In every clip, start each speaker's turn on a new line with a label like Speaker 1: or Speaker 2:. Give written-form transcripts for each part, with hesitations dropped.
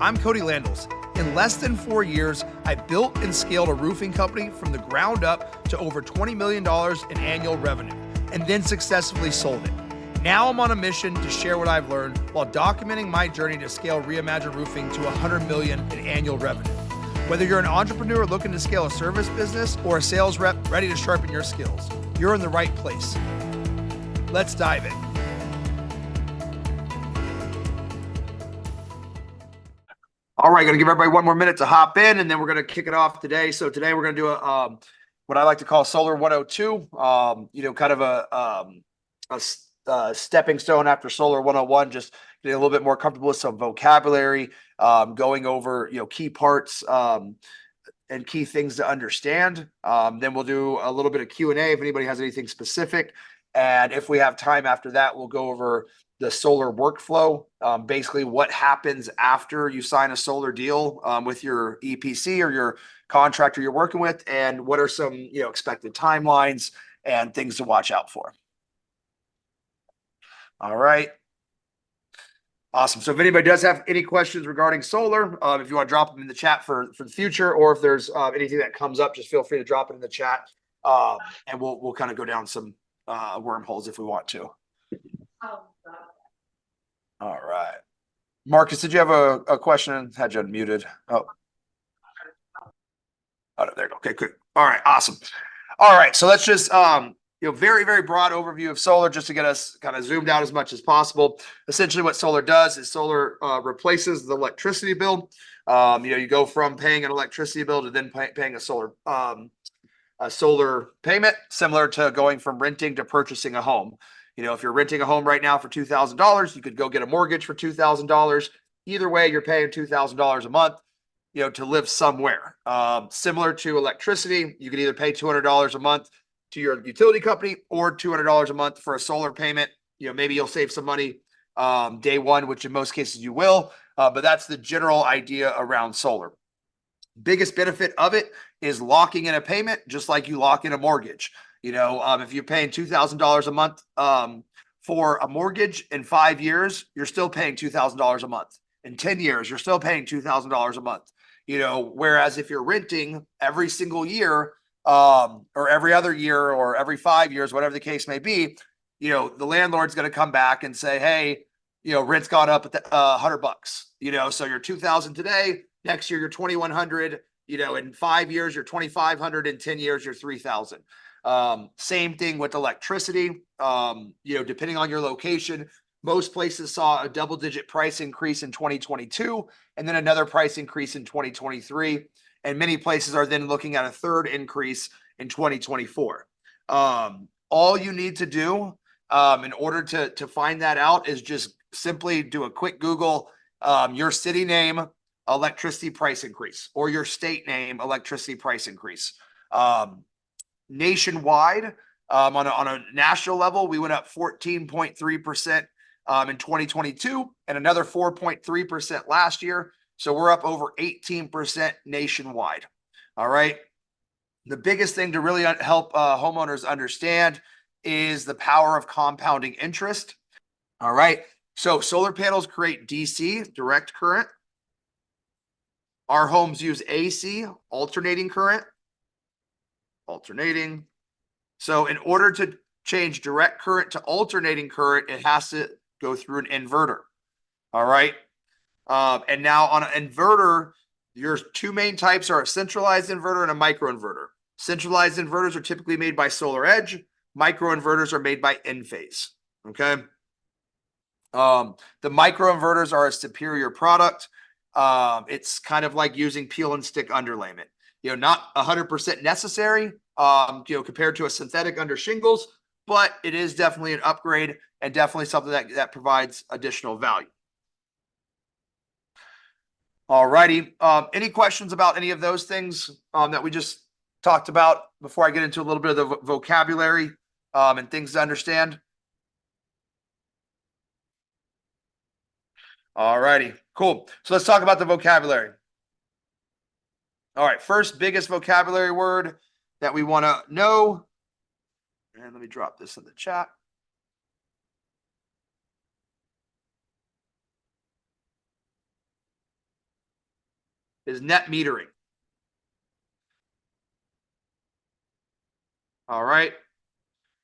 Speaker 1: I'm Cody Landels. In less than 4 years, I built and scaled a roofing company from the ground up to over $20 million in annual revenue, and then successfully sold it. Now I'm on a mission to share what I've learned while documenting my journey to scale Reimagine Roofing to $100 million in annual revenue. Whether you're an entrepreneur looking to scale a service business or a sales rep ready to sharpen your skills, you're in the right place. Let's dive in. All right, going to give everybody one more minute to hop in, and then we're going to kick it off today. So today we're going to do what I like to call Solar 102. Kind of a stepping stone after Solar 101. Just getting a little bit more comfortable with some vocabulary, going over key parts and key things to understand. Then we'll do a little bit of Q&A if anybody has anything specific, and if we have time after that, we'll go over the solar workflow, basically what happens after you sign a solar deal with your EPC or your contractor you're working with, and what are some expected timelines and things to watch out for. All right. Awesome. So if anybody does have any questions regarding solar, if you want to drop them in the chat for the future, or if there's anything that comes up, just feel free to drop it in the chat, and we'll kind of go down some wormholes if we want to. All right. Marcus, did you have a question? Had you unmuted? Oh, there you go. Okay, good. All right, awesome. All right, so let's just very, very broad overview of solar just to get us kind of zoomed out as much as possible. Essentially what solar does is solar replaces the electricity bill. You go from paying an electricity bill to then paying a solar payment, similar to going from renting to purchasing a home. If you're renting a home right now for $2,000, you could go get a mortgage for $2,000. Either way, you're paying $2,000 a month, to live somewhere. Similar to electricity, you could either pay $200 a month to your utility company or $200 a month for a solar payment. Maybe you'll save some money day one, which in most cases you will, but that's the general idea around solar. Biggest benefit of it is locking in a payment, just like you lock in a mortgage. If you're paying $2,000 a month for a mortgage, in 5 years, you're still paying $2,000 a month. In 10 years, you're still paying $2,000 a month. Whereas if you're renting every single year, or every other year, or every 5 years, whatever the case may be, the landlord's going to come back and say, hey, rent's gone up at $100. So you're $2,000 today. Next year, you're $2,100. In 5 years, you're $2,500. In 10 years, you're $3,000. Same thing with electricity. Depending on your location, most places saw a double-digit price increase in 2022, and then another price increase in 2023. And many places are then looking at a third increase in 2024. All you need to do in order to find that out is just simply do a quick Google, your city name, electricity price increase, or your state name, electricity price increase. Nationwide, on a national level, we went up 14.3% in 2022 and another 4.3% last year. So we're up over 18% nationwide. All right. The biggest thing to really help homeowners understand is the power of compounding interest. All right. So solar panels create DC, direct current. Our homes use AC, alternating current. Alternating. So in order to change direct current to alternating current, it has to go through an inverter. All right. And now on an inverter, your two main types are a centralized inverter and a microinverter. Centralized inverters are typically made by Solar Edge. Microinverters are made by Enphase. Okay. The microinverters are a superior product. It's kind of like using peel and stick underlayment. Not 100% necessary, compared to a synthetic under shingles, but it is definitely an upgrade and definitely something that provides additional value. All righty. Any questions about any of those things that we just talked about before I get into a little bit of the vocabulary and things to understand? All righty. Cool. So let's talk about the vocabulary. All right. First biggest vocabulary word that we want to know. And let me drop this in the chat. is net metering. All right.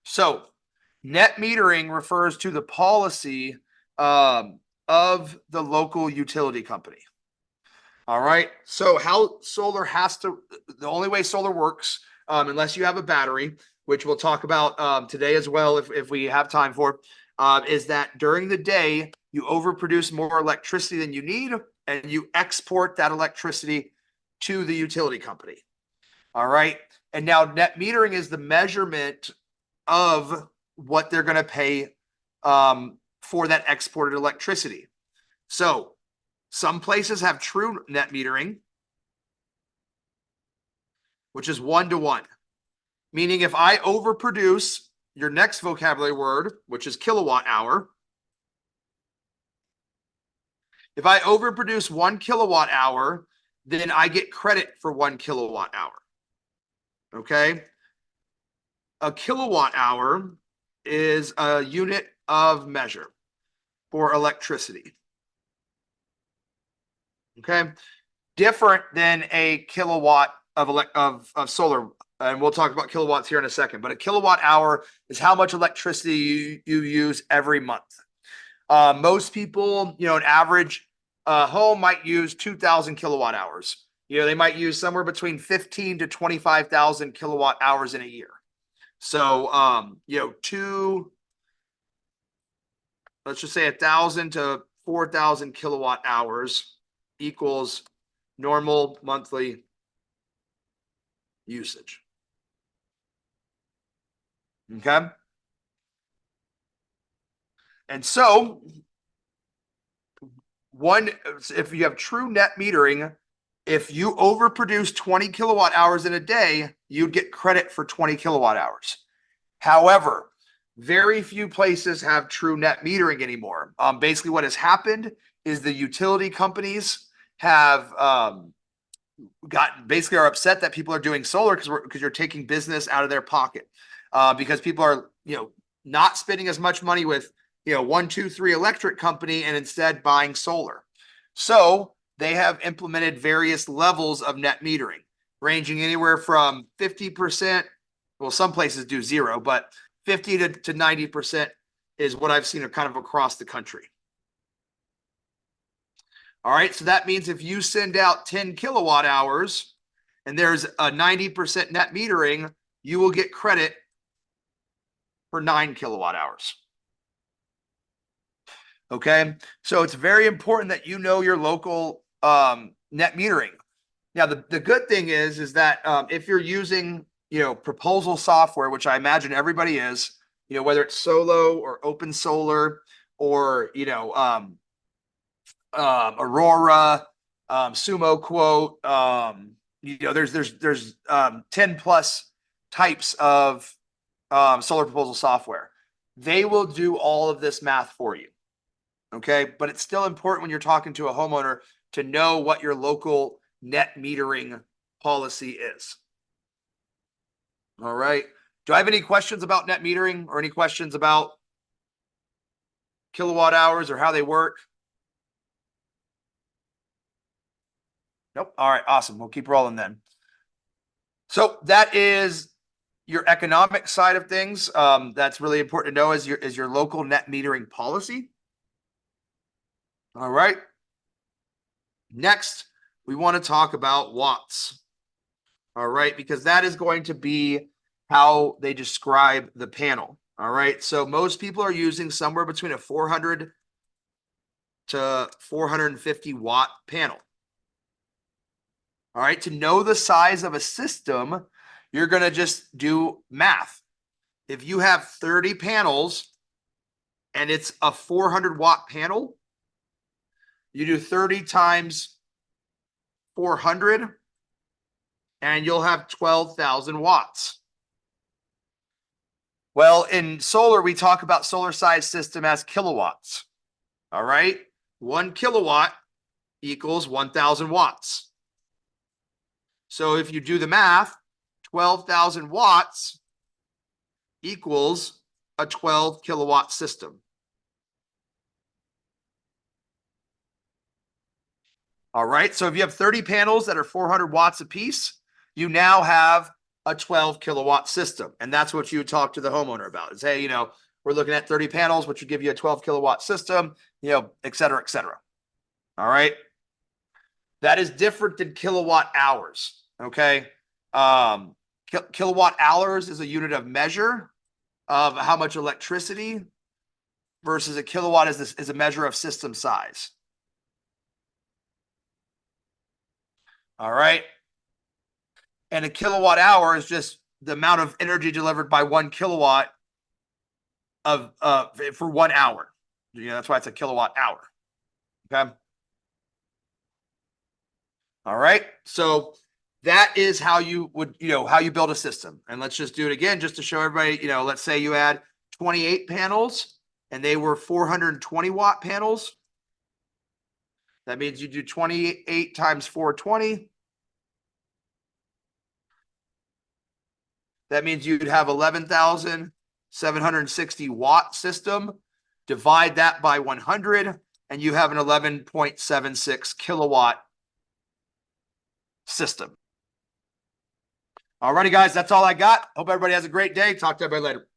Speaker 1: So net metering refers to the policy of the local utility company. All right. So how solar has to, the only way solar works, unless you have a battery, which we'll talk about today as well if we have time for, is that during the day, you overproduce more electricity than you need, and you export that electricity to the utility company. All right. And now net metering is the measurement of what they're going to pay for that exported electricity. So some places have true net metering, which is 1-to-1, meaning if I overproduce your next vocabulary word, which is kilowatt hour, if I overproduce 1 kilowatt hour, then I get credit for 1 kilowatt hour. Okay. A kilowatt hour is a unit of measure for electricity. Okay. Different than a kilowatt of solar. And we'll talk about kilowatts here in a second. But a kilowatt hour is how much electricity you use every month. Most people, an average home might use 2,000 kilowatt hours. They might use somewhere between 15 to 25,000 kilowatt hours in a year. So, let's just say 1,000 to 4,000 kilowatt hours equals normal monthly usage. Okay. And so if you have true net metering, if you overproduce 20 kilowatt hours in a day, you'd get credit for 20 kilowatt hours. However, very few places have true net metering anymore. Basically what has happened is the utility companies have basically are upset that people are doing solar because you're taking business out of their pocket, because people are not spending as much money with 1, 2, 3 electric company and instead buying solar. So they have implemented various levels of net metering, ranging anywhere from 50%. Well, some places do 0, but 50 to 90% is what I've seen kind of across the country. All right, so that means if you send out 10 kilowatt hours and there's a 90% net metering, you will get credit for 9 kilowatt hours. Okay, so it's very important that you know your local net metering. Now, the good thing is that if you're using proposal software, which I imagine everybody is, whether it's Solo or Open Solar or Aurora, Sumo Quote, there's 10 plus types of solar proposal software. They will do all of this math for you. Okay, but it's still important when you're talking to a homeowner to know what your local net metering policy is. All right. Do I have any questions about net metering or any questions about kilowatt hours or how they work? Nope. All right. Awesome. We'll keep rolling then. So that is your economic side of things. That's really important to know is your local net metering policy. All right. Next, we want to talk about watts. All right, because that is going to be how they describe the panel. All right, so most people are using somewhere between a 400 to 450 watt panel. All right, to know the size of a system, you're going to just do math. If you have 30 panels and it's a 400 watt panel, you do 30 times 400 and you'll have 12,000 watts. Well, in solar, we talk about solar size system as kilowatts. All right. 1 kilowatt equals 1,000 watts. So if you do the math, 12,000 watts equals a 12 kilowatt system. All right. So if you have 30 panels that are 400 watts a piece, you now have a 12 kilowatt system. And that's what you would talk to the homeowner about is, hey, we're looking at 30 panels, which would give you a 12 kilowatt system, et cetera, et cetera. All right. That is different than kilowatt hours. Okay. Kilowatt hours is a unit of measure of how much electricity versus a kilowatt is a measure of system size. All right. And a kilowatt hour is just the amount of energy delivered by 1 kilowatt of for 1 hour. That's why it's a kilowatt hour. Okay. All right. So that is how you would, how you build a system. And let's just do it again, just to show everybody, let's say you had 28 panels and they were 420 watt panels. That means you do 28 times 420. That means you'd have 11,760 watt system. Divide that by 100 and you have an 11.76 kilowatt system. All righty, guys, that's all I got. Hope everybody has a great day. Talk to everybody later.